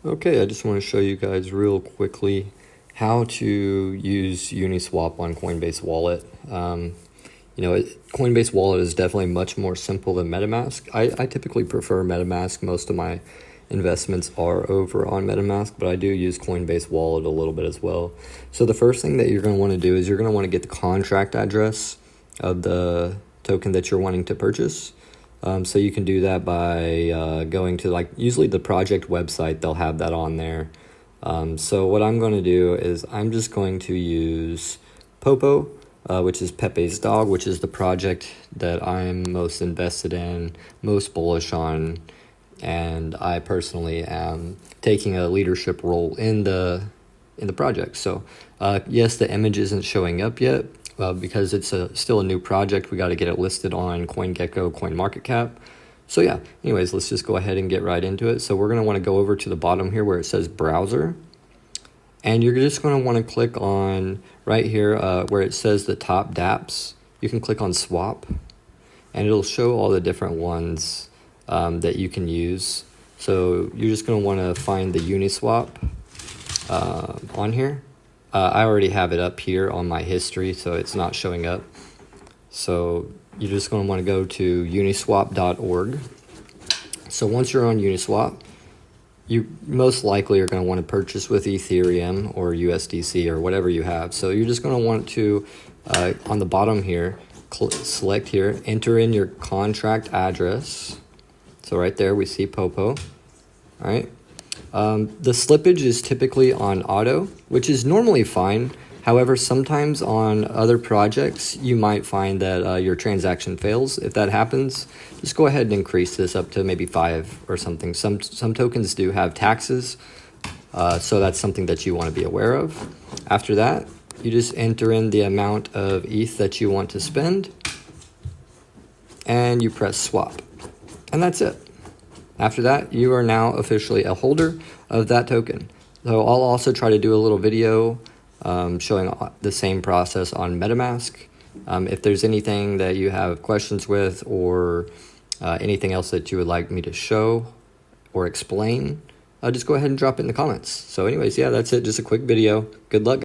Okay, I just want to show you guys real quickly how to use Uniswap on Coinbase Wallet. Coinbase Wallet is definitely much more simple than MetaMask. I typically prefer MetaMask. Most of my investments are over on MetaMask, but I do use Coinbase Wallet a little bit as well. So the first thing that you're going to want to do is you're going to want to get the contract address of the token that you're wanting to purchase. So you can do that by going to usually the project website, they'll have that on there. So what I'm going to do is I'm just going to use Popo, which is Pepe's dog, which is the project that I'm most invested in, most bullish on, and I personally am taking a leadership role in the project. So yes, the image isn't showing up yet. Because it's still a new project, we got to get it listed on CoinGecko, CoinMarketCap. So yeah, anyways, let's just go ahead and get right into it. So we're going to want to go over to the bottom here where it says browser. And you're just going to want to click on right here where it says the top dApps. You can click on swap and it'll show all the different ones that you can use. So you're just going to want to find the Uniswap on here. I already have it up here on my history, so it's not showing up. So you're just going to want to go to uniswap.org. So once you're on Uniswap, you most likely are going to want to purchase with Ethereum or USDC or whatever you have. So you're just going to want to, on the bottom here, select here, enter in your contract address. So right there we see Popo, all right? The slippage is typically on auto, which is normally fine. However, sometimes on other projects, you might find that your transaction fails. If that happens, just go ahead and increase this up to maybe 5 or something. Some tokens do have taxes, so that's something that you want to be aware of. After that, you just enter in the amount of ETH that you want to spend, and you press swap, and that's it. After that, you are now officially a holder of that token. So I'll also try to do a little video showing the same process on MetaMask. If there's anything that you have questions with or anything else that you would like me to show or explain, just go ahead and drop it in the comments. So anyways, yeah, that's it. Just a quick video. Good luck.